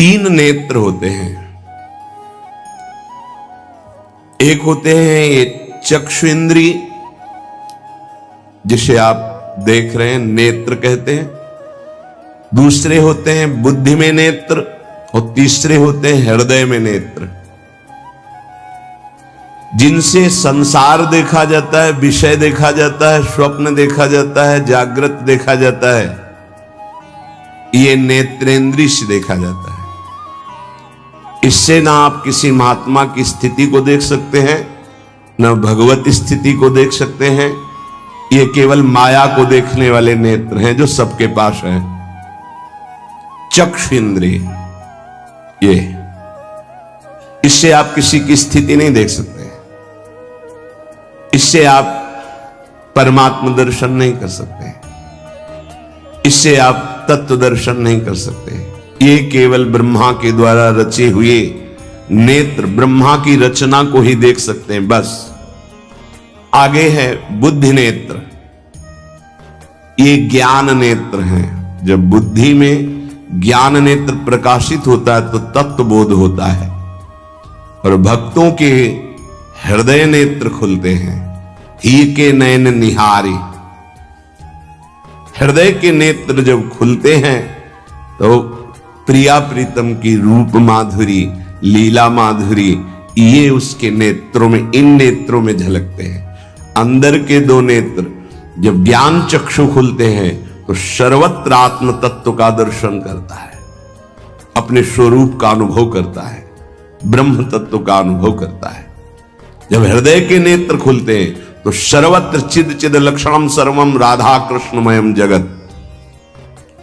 तीन नेत्र होते हैं। एक होते हैं ये चक्षु इंद्रिय, जिसे आप देख रहे हैं, नेत्र कहते हैं। दूसरे होते हैं बुद्धि में नेत्र, और तीसरे होते हैं हृदय में नेत्र, जिनसे संसार देखा जाता है, विषय देखा जाता है, स्वप्न देखा जाता है, जागृत देखा जाता है। ये नेत्रेंद्रिय से देखा जाता है। इससे ना आप किसी महात्मा की स्थिति को देख सकते हैं, न भगवत स्थिति को देख सकते हैं। ये केवल माया को देखने वाले नेत्र हैं जो सबके पास हैं। चक्षु इंद्रिय, ये इससे आप किसी की स्थिति नहीं देख सकते, इससे आप परमात्मा दर्शन नहीं कर सकते, इससे आप तत्व दर्शन नहीं कर सकते। ये केवल ब्रह्मा के द्वारा रचे हुए नेत्र, ब्रह्मा की रचना को ही देख सकते हैं, बस। आगे है बुद्धि नेत्र। ये ज्ञान नेत्र हैं। जब बुद्धि में ज्ञान नेत्र प्रकाशित होता है तो तत्व बोध होता है, और भक्तों के हृदय नेत्र खुलते हैं। ही के नयन निहारी, हृदय के नेत्र जब खुलते हैं तो प्रिया प्रीतम की रूप माधुरी, लीला माधुरी, ये उसके नेत्रों में, इन नेत्रों में झलकते हैं। अंदर के दो नेत्र जब ज्ञान चक्षु खुलते हैं तो सर्वत्र आत्म तत्व का दर्शन करता है, अपने स्वरूप का अनुभव करता है, ब्रह्म तत्व का अनुभव करता है। जब हृदय के नेत्र खुलते हैं तो सर्वत्र चिद चिद लक्षणम सर्वम राधा कृष्णमयम जगत,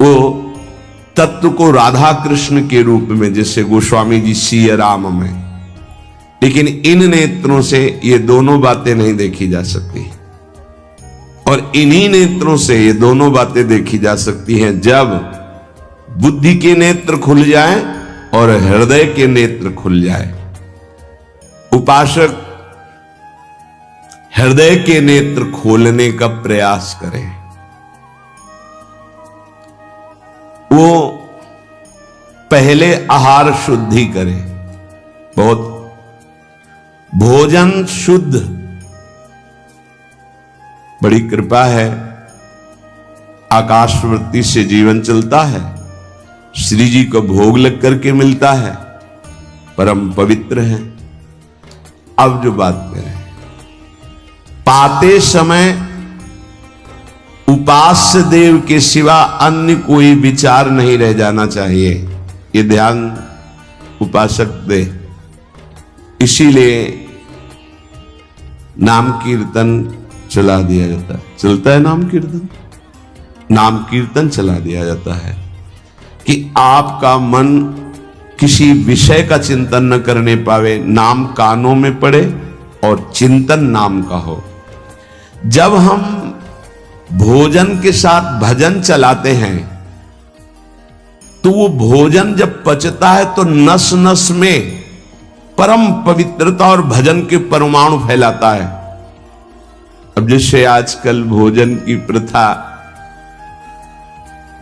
वो तत्व को राधा कृष्ण के रूप में, जैसे गोस्वामी जी सिया राम में। लेकिन इन नेत्रों से ये दोनों बातें नहीं देखी जा सकती, और इन्हीं नेत्रों से ये दोनों बातें देखी जा सकती हैं जब बुद्धि के नेत्र खुल जाए और हृदय के नेत्र खुल जाए। उपासक हृदय के नेत्र खोलने का प्रयास करें। वो पहले आहार शुद्धि करे, बहुत भोजन शुद्ध। बड़ी कृपा है, आकाशवृत्ति से जीवन चलता है, श्री जी को भोग लग करके मिलता है, परम पवित्र है। अब जो बात करें, पाते समय उपास्य देव के सिवा अन्य कोई विचार नहीं रह जाना चाहिए, ये ध्यान उपासक दे। इसीलिए नाम कीर्तन चला दिया जाता है। चलता है नाम कीर्तन, नाम कीर्तन चला दिया जाता है कि आपका मन किसी विषय का चिंतन न करने पावे, नाम कानों में पड़े और चिंतन नाम का हो। जब हम भोजन के साथ भजन चलाते हैं तो वो भोजन जब पचता है तो नस नस में परम पवित्रता और भजन के परमाणु फैलाता है। अब जैसे आजकल भोजन की प्रथा,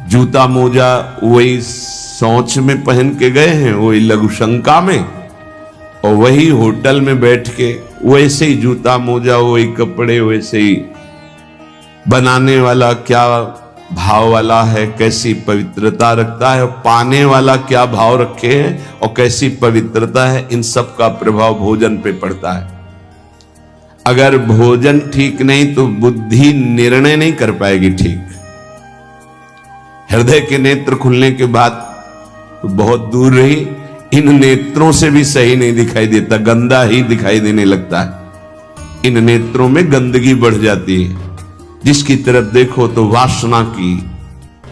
जूता मोजा वही शौच में पहन के गए हैं, वही लघुशंका में, और वही होटल में बैठ के वैसे ही जूता मोजा, वही कपड़े, वैसे ही बनाने वाला क्या भाव वाला है, कैसी पवित्रता रखता है, और पाने वाला क्या भाव रखे हैं और कैसी पवित्रता है, इन सब का प्रभाव भोजन पे पड़ता है। अगर भोजन ठीक नहीं तो बुद्धि निर्णय नहीं कर पाएगी ठीक। हृदय के नेत्र खुलने के बाद तो बहुत दूर रही, इन नेत्रों से भी सही नहीं दिखाई देता, गंदा ही दिखाई देने लगता है। इन नेत्रों में गंदगी बढ़ जाती है। जिसकी तरफ देखो तो वासना की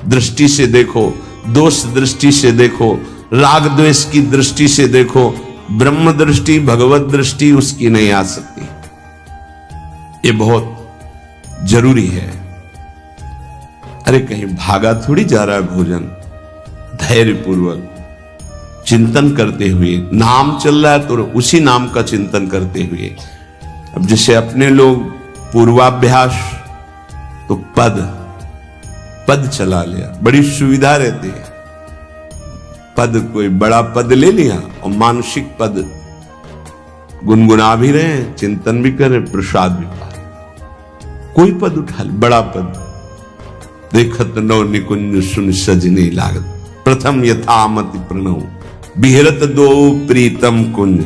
दृष्टि से देखो, दोष दृष्टि से देखो, राग द्वेष की दृष्टि से देखो, ब्रह्म दृष्टि, भगवत दृष्टि उसकी नहीं आ सकती। ये बहुत जरूरी है। अरे कहीं भागा थोड़ी जा रहा है भोजन, धैर्य पूर्वक चिंतन करते हुए, नाम चल रहा है तो उसी नाम का चिंतन करते हुए। अब जैसे अपने लोग पूर्वाभ्यास तो पद चला लिया, बड़ी सुविधा रहती है। पद, कोई बड़ा पद ले लिया और मानसिक पद गुनगुना भी रहे हैं, चिंतन भी कर रहे, प्रसाद भी पा रहे। कोई पद उठा ले, बड़ा पद, देखत नौ निकुंज सुन सजनी लागत, प्रथम यथामति प्रणव बिहरत दो प्रीतम कुंज।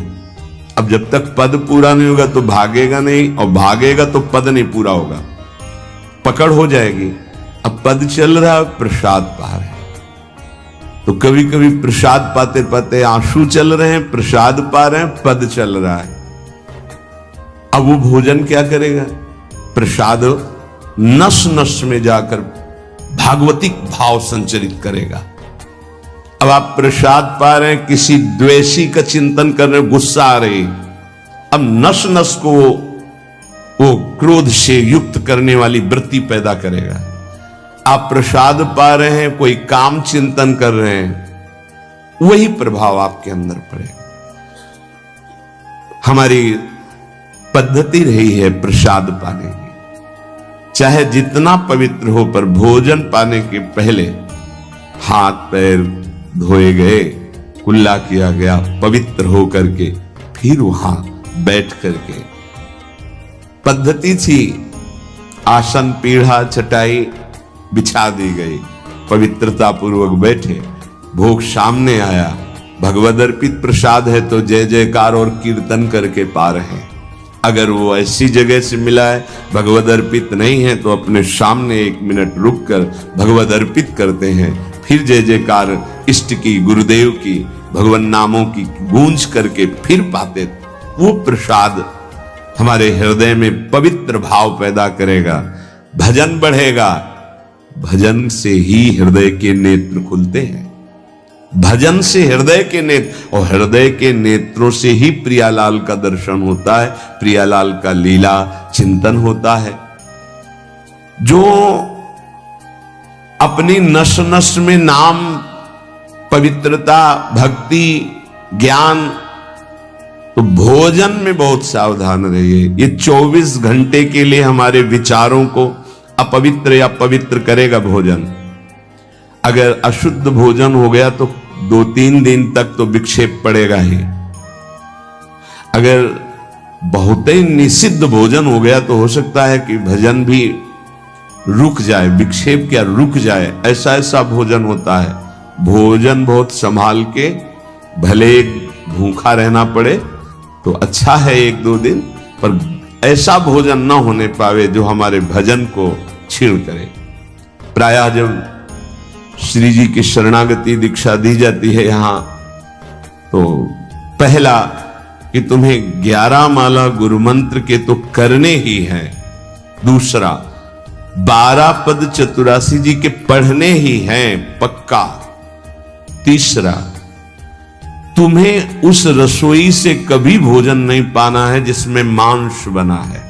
अब जब तक पद पूरा नहीं होगा तो भागेगा नहीं, और भागेगा तो पद नहीं पूरा होगा, पकड़ हो जाएगी। अब पद चल रहा है, प्रसाद पा रहे हैं, तो कभी कभी प्रसाद पाते पाते आंसू चल रहे हैं, प्रसाद पा रहे हैं, पद चल रहा है। अब वो भोजन क्या करेगा? प्रसाद नस नस में जाकर भागवतिक भाव संचरित करेगा। अब आप प्रसाद पा रहे हैं, किसी द्वेषी का चिंतन कर रहे हैं, गुस्सा आ रही, अब नस नस को वो क्रोध से युक्त करने वाली वृत्ति पैदा करेगा। आप प्रसाद पा रहे हैं, कोई काम चिंतन कर रहे हैं, वही प्रभाव आपके अंदर पड़ेगा। हमारी पद्धति रही है प्रसाद पाने की, चाहे जितना पवित्र हो, पर भोजन पाने के पहले हाथ पैर धोए गए, कुल्ला किया गया, पवित्र हो करके फिर वहां बैठ करके पद्धति थी, आसन पीढ़ा चटाई बिछा दी गई, पवित्रता पूर्वक बैठे, भोग सामने आया, भगवद अर्पित प्रसाद है तो जय जयकार और कीर्तन करके पा रहे हैं। अगर वो ऐसी जगह से मिला है, भगवद अर्पित नहीं है, तो अपने सामने 1 मिनट रुक कर भगवद अर्पित करते हैं, फिर जय जयकार इष्ट की, गुरुदेव की, भगवान नामों की गूंज करके फिर पाते। वो प्रसाद हमारे हृदय में पवित्र भाव पैदा करेगा, भजन बढ़ेगा। भजन से ही हृदय के नेत्र खुलते हैं, भजन से हृदय के नेत्र, और हृदय के नेत्रों से ही प्रियालाल का दर्शन होता है, प्रियालाल का लीला चिंतन होता है। जो अपनी नस नस में नाम, पवित्रता, भक्ति, ज्ञान, तो भोजन में बहुत सावधान रहिए। ये 24 घंटे के लिए हमारे विचारों को अपवित्र या पवित्र करेगा भोजन। अगर अशुद्ध भोजन हो गया तो 2-3 दिन तक तो विक्षेप पड़ेगा ही। अगर बहुत ही निषिद्ध भोजन हो गया तो हो सकता है कि भजन भी रुक जाए, विक्षेप क्या रुक जाए, ऐसा ऐसा भोजन होता है। भोजन बहुत संभाल के, भले भूखा रहना पड़े तो अच्छा है 1-2 दिन, पर ऐसा भोजन न होने पावे जो हमारे भजन को छीण करे। प्रायः जब श्री जी की शरणागति दीक्षा दी जाती है यहां, तो पहला कि तुम्हें 11 माला गुरु मंत्र के तो करने ही हैं, दूसरा 12 पद चतुरासी जी के पढ़ने ही हैं पक्का, तीसरा तुम्हें उस रसोई से कभी भोजन नहीं पाना है जिसमें मांस बना है,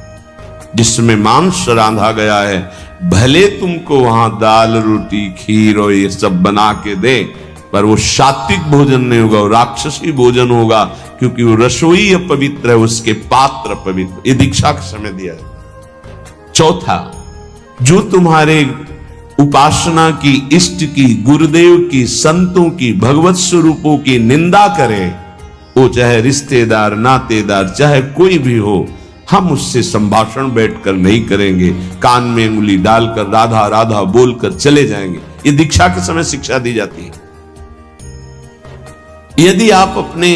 जिसमें मांस रांधा गया है। भले तुमको वहां दाल रोटी खीर और ये सब बना के दे, पर वो सात्विक भोजन नहीं होगा, वो राक्षसी भोजन होगा, क्योंकि वो रसोई अपवित्र है, उसके पात्र पवित्र। ये दीक्षा के समय दिया है। चौथा, जो तुम्हारे उपासना की, इष्ट की, गुरुदेव की, संतों की, भगवत स्वरूपों की निंदा करे, वो चाहे रिश्तेदार, नातेदार, चाहे कोई भी हो, हम उससे संभाषण बैठकर नहीं करेंगे, कान में उंगली डालकर राधा राधा बोलकर चले जाएंगे। ये दीक्षा के समय शिक्षा दी जाती है। यदि आप अपने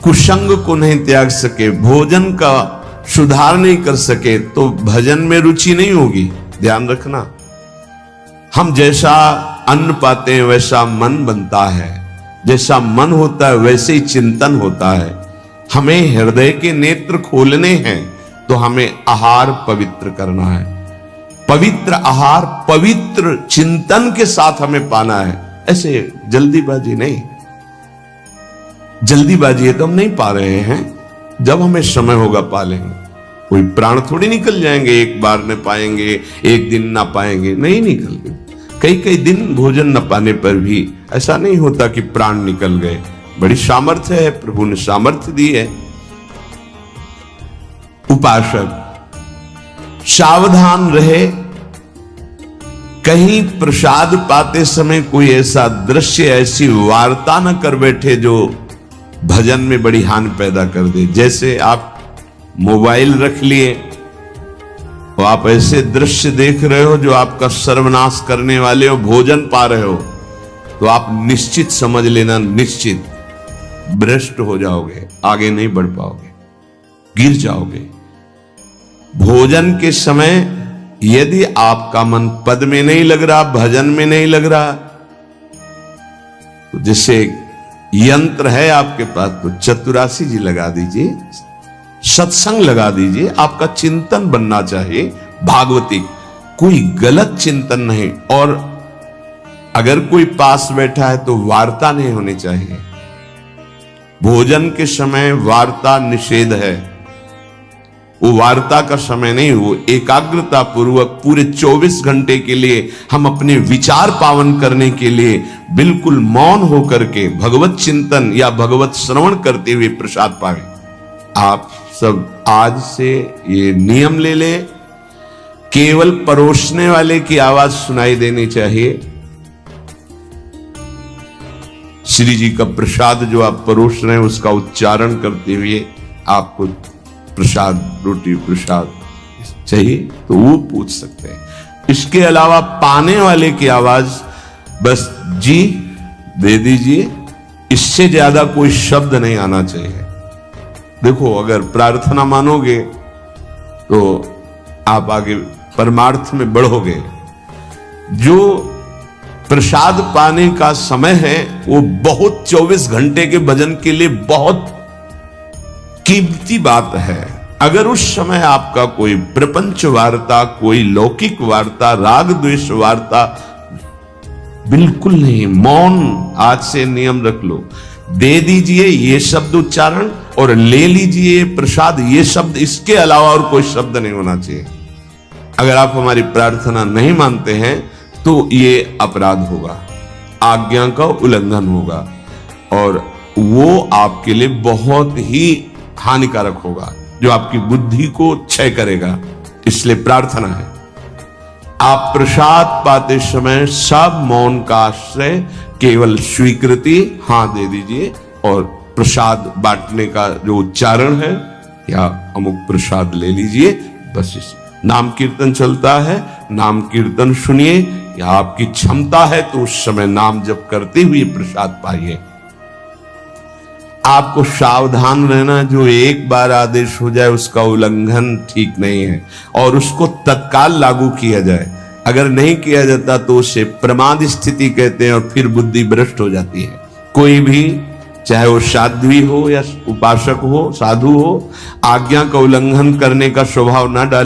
कुसंग को नहीं त्याग सके, भोजन का सुधार नहीं कर सके, तो भजन में रुचि नहीं होगी। ध्यान रखना, हम जैसा अन्न पाते हैं वैसा मन बनता है, जैसा मन होता है वैसे ही चिंतन होता है। हमें हृदय के नेत्र खोलने हैं तो हमें आहार पवित्र करना है। पवित्र आहार पवित्र चिंतन के साथ हमें पाना है, ऐसे जल्दीबाजी नहीं। जल्दीबाजी है तो हम नहीं पा रहे हैं, जब हमें समय होगा पा लेंगे। कोई प्राण थोड़ी निकल जाएंगे, एक बार न पाएंगे, एक दिन ना पाएंगे, नहीं निकल। कई दिन भोजन न पाने पर भी ऐसा नहीं होता कि प्राण निकल गए। बड़ी सामर्थ्य है, प्रभु ने सामर्थ्य दी है। उपासक सावधान रहे, कहीं प्रसाद पाते समय कोई ऐसा दृश्य, ऐसी वार्ता न कर बैठे जो भजन में बड़ी हानि पैदा कर दे। जैसे आप मोबाइल रख लिए तो आप ऐसे दृश्य देख रहे हो जो आपका सर्वनाश करने वाले हो, भोजन पा रहे हो, तो आप निश्चित समझ लेना, निश्चित भ्रष्ट हो जाओगे, आगे नहीं बढ़ पाओगे, गिर जाओगे। भोजन के समय यदि आपका मन पद में नहीं लग रहा, भजन में नहीं लग रहा, तो जैसे यंत्र है आपके पास, तो चतुरासी जी लगा दीजिए, सत्संग लगा दीजिए। आपका चिंतन बनना चाहिए भागवती, कोई गलत चिंतन नहीं। और अगर कोई पास बैठा है तो वार्ता नहीं होनी चाहिए। भोजन के समय वार्ता निषेध है, वो वार्ता का समय नहीं, वो एकाग्रता पूर्वक पूरे 24 घंटे के लिए हम अपने विचार पावन करने के लिए बिल्कुल मौन होकर के भगवत चिंतन या भगवत श्रवण करते हुए प्रसाद पावे। आप सब आज से ये नियम ले ले, केवल परोसने वाले की आवाज सुनाई देनी चाहिए। श्री जी का प्रसाद जो आप परोस रहे हैं उसका उच्चारण करते हुए आपको प्रसाद, रोटी प्रसाद चाहिए तो वो पूछ सकते हैं। इसके अलावा पाने वाले की आवाज बस जी दे दीजिए, इससे ज्यादा कोई शब्द नहीं आना चाहिए। देखो, अगर प्रार्थना मानोगे तो आप आगे परमार्थ में बढ़ोगे। जो प्रसाद पाने का समय है वो बहुत 24 घंटे के भजन के लिए बहुत कीमती बात है। अगर उस समय आपका कोई प्रपंच वार्ता, कोई लौकिक वार्ता, राग द्वेष वार्ता बिल्कुल नहीं, मौन आज से नियम रख लो। दे दीजिए ये शब्द उच्चारण और ले लीजिए प्रसाद ये शब्द, इसके अलावा और कोई शब्द नहीं होना चाहिए। अगर आप हमारी प्रार्थना नहीं मानते हैं तो ये अपराध होगा, आज्ञा का उल्लंघन होगा और वो आपके लिए बहुत ही हानिकारक होगा, जो आपकी बुद्धि को क्षय करेगा। इसलिए प्रार्थना है, आप प्रसाद पाते समय सब मौन का आश्रय, केवल स्वीकृति हां दे दीजिए और प्रसाद बांटने का जो उच्चारण है या अमुक प्रसाद ले लीजिए। बस इस नाम कीर्तन चलता है, नाम कीर्तन सुनिए, या आपकी क्षमता है तो उस समय नाम जप करते हुए प्रसाद पाइए। आपको सावधान रहना, जो एक बार आदेश हो जाए उसका उल्लंघन ठीक नहीं है और उसको तत्काल लागू किया जाए। अगर नहीं किया जाता तो उसे प्रमाद स्थिति कहते हैं और फिर बुद्धि भ्रष्ट हो जाती है। कोई भी, चाहे वो साध्वी हो या उपासक हो, साधु हो, आज्ञा का उल्लंघन करने का स्वभाव ना डाले।